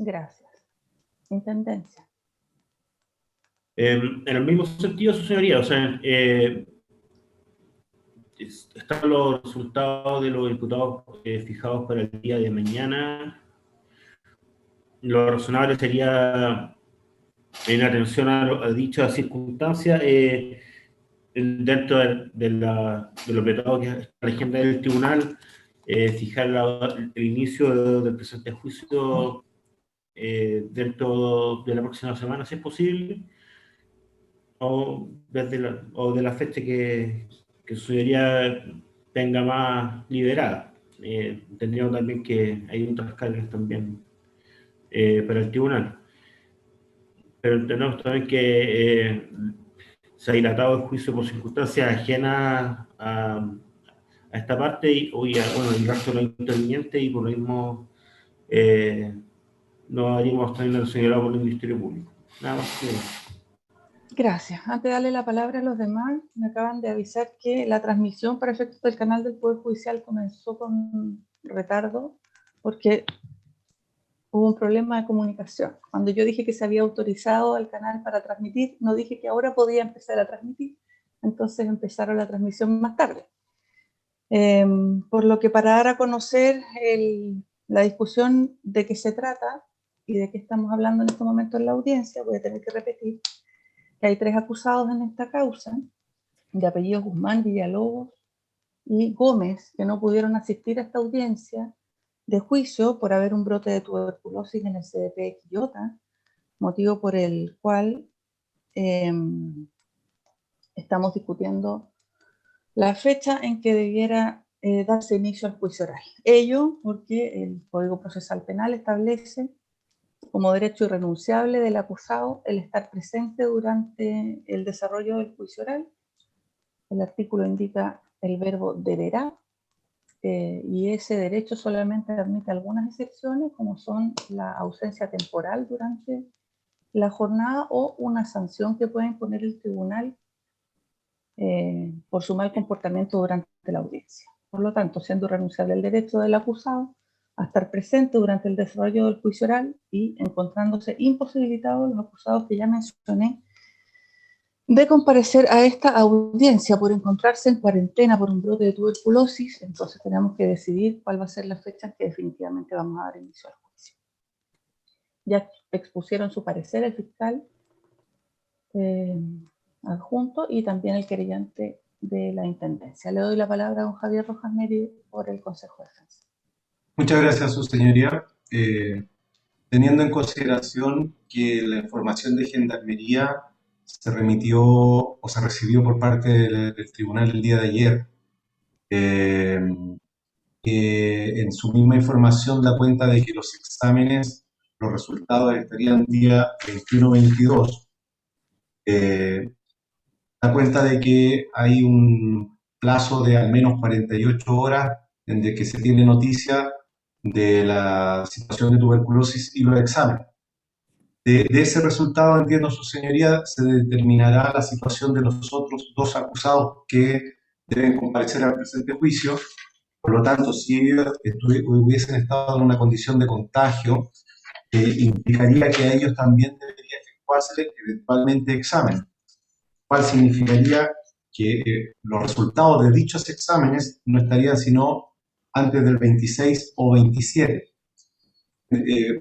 Gracias. Intendencia. En el mismo sentido, su señoría, o sea, están los resultados de los diputados fijados para el día de mañana. Lo razonable sería, en atención a dicha circunstancia, dentro de lo vetado que es la agenda del tribunal, fijar el inicio del presente juicio dentro de la próxima semana, si es posible, o de la fecha que su señoría tenga más liberada. Tendríamos también que hay otras cargas también para el tribunal. Pero entendemos también que se ha dilatado el juicio por circunstancias ajenas a esta parte y bueno, el resto de los intervinientes, y por lo mismo no haríamos también señalado por el Ministerio Público. Nada más que eso. Gracias. Antes de darle la palabra a los demás, me acaban de avisar que la transmisión para efectos del canal del Poder Judicial comenzó con retardo porque hubo un problema de comunicación. Cuando yo dije que se había autorizado al canal para transmitir, no dije que ahora podía empezar a transmitir, entonces empezaron la transmisión más tarde. Por lo que para dar a conocer la discusión de qué se trata y de qué estamos hablando en este momento en la audiencia, voy a tener que repetir que hay 3 acusados en esta causa, de apellidos Guzmán, Villalobos y Gómez, que no pudieron asistir a esta audiencia de juicio por haber un brote de tuberculosis en el CDP de Quillota, motivo por el cual estamos discutiendo la fecha en que debiera darse inicio al juicio oral. Ello porque el Código Procesal Penal establece como derecho irrenunciable del acusado el estar presente durante el desarrollo del juicio oral. El artículo indica el verbo deberá, y ese derecho solamente admite algunas excepciones, como son la ausencia temporal durante la jornada o una sanción que puede imponer el tribunal por su mal comportamiento durante la audiencia. Por lo tanto, siendo irrenunciable el derecho del acusado a estar presente durante el desarrollo del juicio oral y encontrándose imposibilitados los acusados que ya mencioné de comparecer a esta audiencia por encontrarse en cuarentena por un brote de tuberculosis, entonces tenemos que decidir cuál va a ser la fecha en que definitivamente vamos a dar inicio al juicio. Ya expusieron su parecer el fiscal adjunto y también el querellante de la Intendencia. Le doy la palabra a don Javier Rojas Neri por el Consejo de Defensa. Muchas gracias, su señoría. Teniendo en consideración que la información de Gendarmería se remitió o se recibió por parte del tribunal el día de ayer, que en su misma información da cuenta de que los exámenes, los resultados estarían día 21-22, da cuenta de que hay un plazo de al menos 48 horas desde que se tiene noticia de la situación de tuberculosis y los exámenes. De ese resultado, entiendo su señoría, se determinará la situación de los otros 2 acusados que deben comparecer al presente juicio. Por lo tanto, si ellos hubiesen estado en una condición de contagio, implicaría que a ellos también debería efectuarse eventualmente examen, cual significaría que los resultados de dichos exámenes no estarían sino antes del 26 o 27.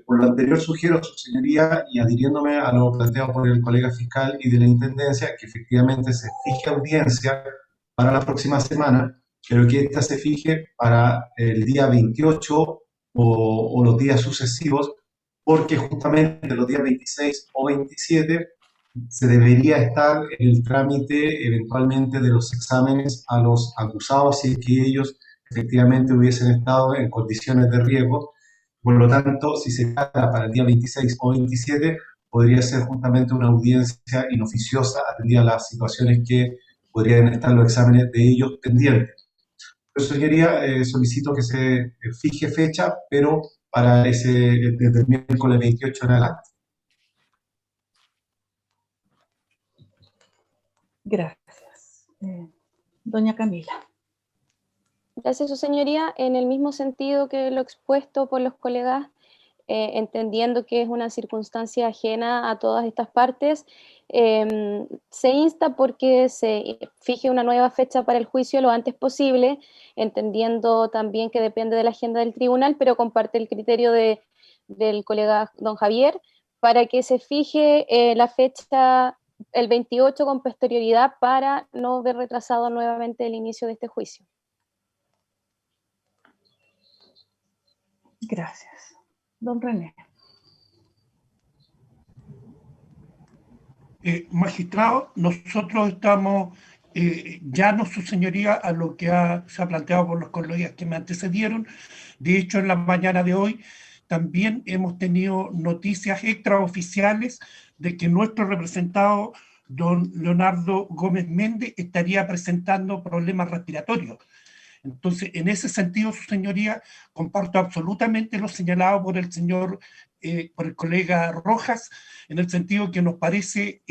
Por lo anterior sugiero, su señoría, y adhiriéndome a lo planteado por el colega fiscal y de la Intendencia, que efectivamente se fije audiencia para la próxima semana, pero que ésta se fije para el día 28 o los días sucesivos, porque justamente los días 26 o 27 se debería estar en el trámite eventualmente de los exámenes a los acusados si es que ellos efectivamente hubiesen estado en condiciones de riesgo. Por lo tanto, si se trata para el día 26 o 27, podría ser justamente una audiencia inoficiosa atendida a las situaciones que podrían estar los exámenes de ellos pendientes. Por eso, señoría, solicito que se fije fecha, pero para desde el miércoles 28 en adelante. Gracias. Doña Camila. Gracias, su señoría. En el mismo sentido que lo expuesto por los colegas, entendiendo que es una circunstancia ajena a todas estas partes, se insta porque se fije una nueva fecha para el juicio lo antes posible, entendiendo también que depende de la agenda del tribunal, pero comparte el criterio del colega don Javier, para que se fije la fecha el 28 con posterioridad para no ver retrasado nuevamente el inicio de este juicio. Gracias. Don René. Magistrado, nosotros estamos llanos, su señoría, a lo que se ha planteado por los colegas que me antecedieron. De hecho, en la mañana de hoy también hemos tenido noticias extraoficiales de que nuestro representado, don Leonardo Gómez Méndez, estaría presentando problemas respiratorios. Entonces, en ese sentido, su señoría, comparto absolutamente lo señalado por el señor, por el colega Rojas, en el sentido que nos parece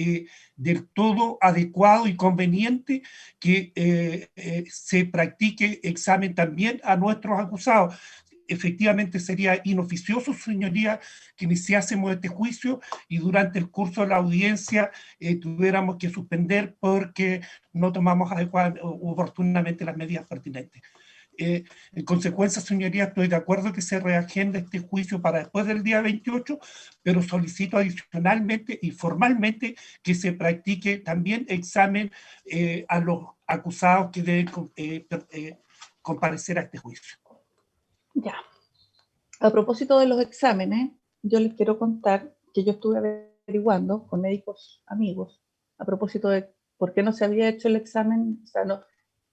del todo adecuado y conveniente que se practique examen también a nuestros acusados. Efectivamente sería inoficioso, su señoría, que iniciásemos este juicio y durante el curso de la audiencia tuviéramos que suspender porque no tomamos adecuadamente o oportunamente las medidas pertinentes. En consecuencia, señoría, estoy de acuerdo que se reagende este juicio para después del día 28, pero solicito adicionalmente y formalmente que se practique también examen a los acusados que deben comparecer a este juicio. Ya. A propósito de los exámenes, yo les quiero contar que yo estuve averiguando con médicos amigos a propósito de por qué no se había hecho el examen, o sea, no,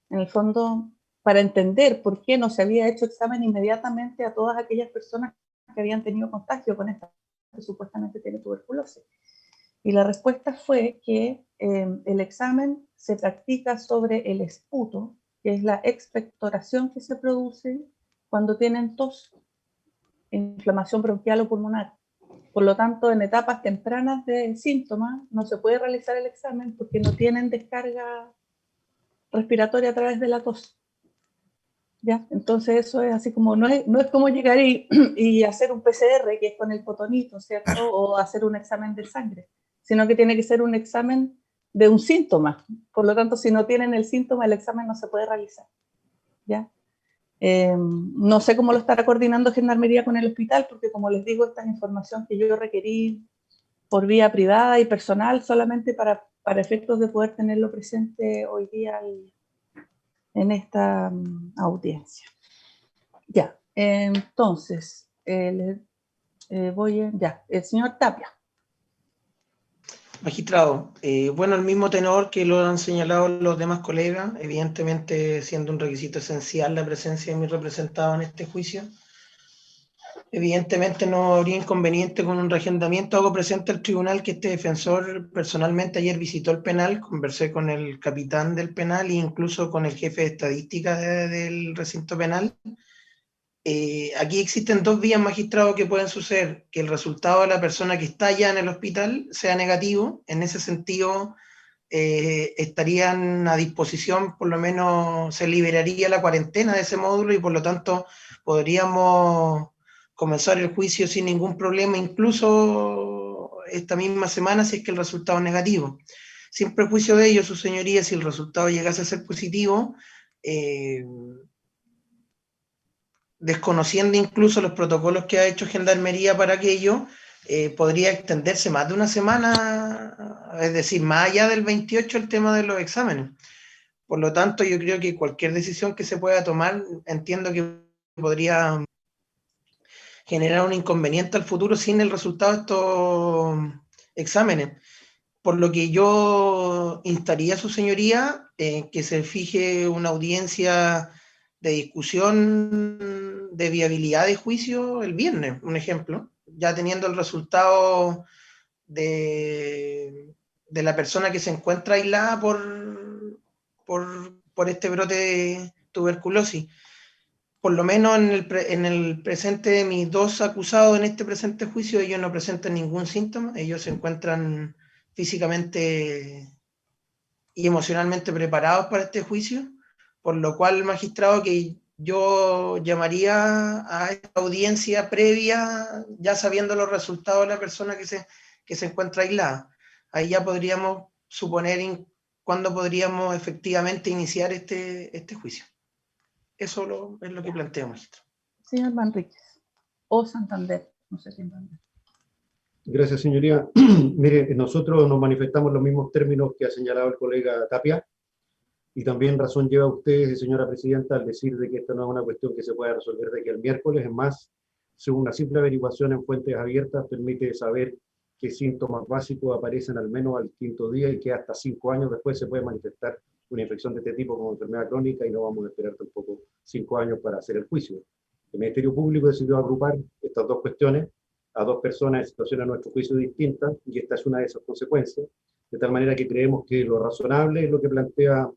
en el fondo, para entender por qué no se había hecho examen inmediatamente a todas aquellas personas que habían tenido contagio con esta que supuestamente tiene tuberculosis. Y la respuesta fue que el examen se practica sobre el esputo, que es la expectoración que se produce cuando tienen tos, inflamación bronquial o pulmonar. Por lo tanto, en etapas tempranas de síntomas no se puede realizar el examen porque no tienen descarga respiratoria a través de la tos. ¿Ya? Entonces eso es así como, no es como llegar y hacer un PCR, que es con el cotonito, ¿cierto? O hacer un examen de sangre, sino que tiene que ser un examen de un síntoma. Por lo tanto, si no tienen el síntoma, el examen no se puede realizar. ¿Ya? No sé cómo lo estará coordinando Gendarmería con el hospital, porque como les digo, esta es información que yo requerí por vía privada y personal, solamente para efectos de poder tenerlo presente hoy día en esta audiencia. Ya, entonces, el señor Tapia. Magistrado, bueno, el mismo tenor que lo han señalado los demás colegas, evidentemente siendo un requisito esencial la presencia de mi representado en este juicio. Evidentemente no habría inconveniente con un reagendamiento. Hago presente al tribunal que este defensor personalmente ayer visitó el penal, conversé con el capitán del penal e incluso con el jefe de estadística del recinto penal. Aquí existen dos vías, magistrado, que pueden suceder: que el resultado de la persona que está ya en el hospital sea negativo. En ese sentido, estarían a disposición, por lo menos se liberaría la cuarentena de ese módulo y por lo tanto podríamos comenzar el juicio sin ningún problema, incluso esta misma semana, si es que el resultado es negativo. Sin prejuicio de ello, su señoría, si el resultado llegase a ser positivo, desconociendo incluso los protocolos que ha hecho Gendarmería para aquello, podría extenderse más de una semana, es decir, más allá del 28 el tema de los exámenes. Por lo tanto, yo creo que cualquier decisión que se pueda tomar, entiendo que podría generar un inconveniente al futuro sin el resultado de estos exámenes. Por lo que yo instaría a su señoría que se fije una audiencia de discusión de viabilidad de juicio el viernes, un ejemplo, ya teniendo el resultado de la persona que se encuentra aislada por este brote de tuberculosis. Por lo menos en el presente de mis dos acusados en este presente juicio, ellos no presentan ningún síntoma, ellos se encuentran físicamente y emocionalmente preparados para este juicio, por lo cual, magistrado, que yo llamaría a esta audiencia previa, ya sabiendo los resultados de la persona que se encuentra aislada. Ahí ya podríamos suponer cuándo podríamos efectivamente iniciar este juicio. Eso es lo que planteo, maestro. Señor Manríquez, o Santander, no sé quién manda. Gracias, señoría. Mire, nosotros nos manifestamos en los mismos términos que ha señalado el colega Tapia, y también razón lleva usted, señora presidenta, al decir de que esto no es una cuestión que se pueda resolver de aquí al miércoles. Es más, según una simple averiguación en fuentes abiertas, permite saber qué síntomas básicos aparecen al menos al quinto día y que hasta 5 años después se puede manifestar una infección de este tipo como enfermedad crónica, y no vamos a esperar tampoco 5 años para hacer el juicio. El Ministerio Público decidió agrupar estas dos cuestiones a 2 personas en situaciones a nuestro juicio distintas, y esta es una de esas consecuencias, de tal manera que creemos que lo razonable es lo que plantea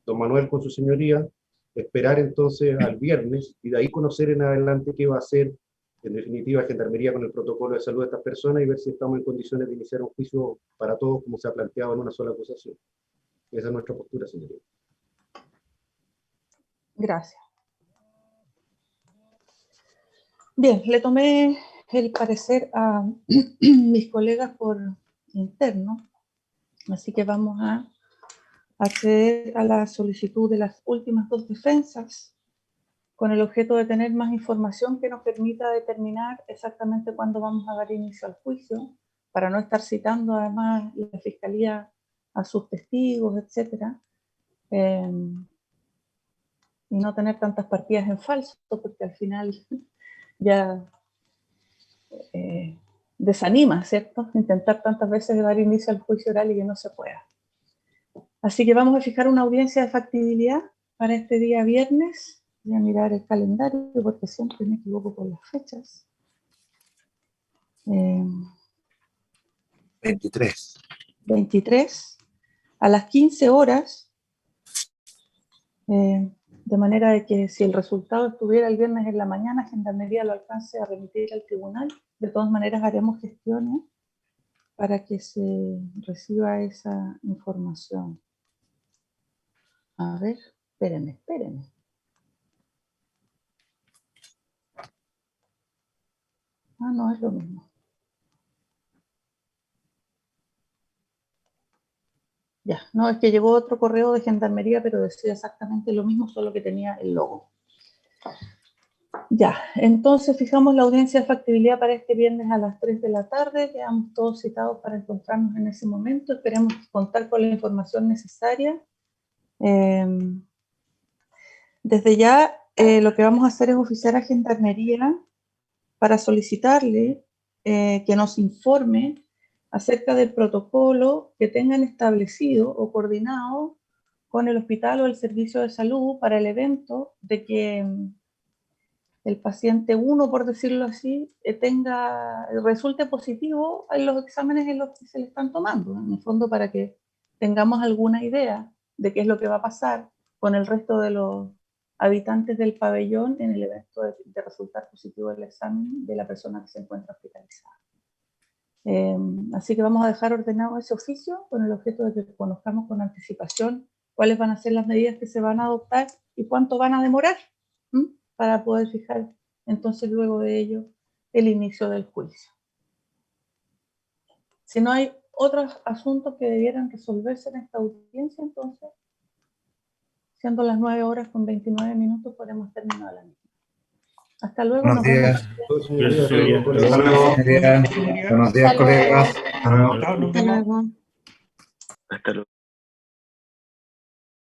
don Manuel con su señoría, esperar entonces al viernes y de ahí conocer en adelante qué va a hacer en definitiva Gendarmería con el protocolo de salud de estas personas, y ver si estamos en condiciones de iniciar un juicio para todos como se ha planteado en una sola acusación. Esa es nuestra postura, señoría. Gracias. Bien, le tomé el parecer a mis colegas por interno, así que vamos a acceder a la solicitud de las últimas 2 defensas con el objeto de tener más información que nos permita determinar exactamente cuándo vamos a dar inicio al juicio, para no estar citando además la Fiscalía a sus testigos, etcétera, y no tener tantas partidas en falso, porque al final ya desanima, ¿cierto? Intentar tantas veces dar inicio al juicio oral y que no se pueda. Así que vamos a fijar una audiencia de factibilidad para este día viernes. Voy a mirar el calendario porque siempre me equivoco con las fechas. 23 a las 15 horas, de manera de que si el resultado estuviera el viernes en la mañana, Gendarmería lo alcance a remitir al tribunal. De todas maneras haremos gestiones para que se reciba esa información. A ver, espérenme. Ah, no, es lo mismo. Ya, no, es que llegó otro correo de Gendarmería, pero decía exactamente lo mismo, solo que tenía el logo. Ya, entonces fijamos la audiencia de factibilidad para este viernes a las 3 de la tarde. Quedamos todos citados para encontrarnos en ese momento. Esperemos contar con la información necesaria. Desde ya, lo que vamos a hacer es oficiar a Gendarmería para solicitarle que nos informe acerca del protocolo que tengan establecido o coordinado con el hospital o el servicio de salud para el evento de que el paciente 1, por decirlo así, resulte positivo en los exámenes en los que se le están tomando, en el fondo para que tengamos alguna idea de qué es lo que va a pasar con el resto de los habitantes del pabellón en el evento de resultar positivo el examen de la persona que se encuentra hospitalizada. Así que vamos a dejar ordenado ese oficio con el objeto de que conozcamos con anticipación cuáles van a ser las medidas que se van a adoptar y cuánto van a demorar, para poder fijar entonces luego de ello el inicio del juicio. Si no hay otros asuntos que debieran resolverse en esta audiencia, entonces, siendo las 9:29, podemos terminar la misma. Hasta luego. Buenos días. Buenos días, colegas. Hasta luego. Hasta luego.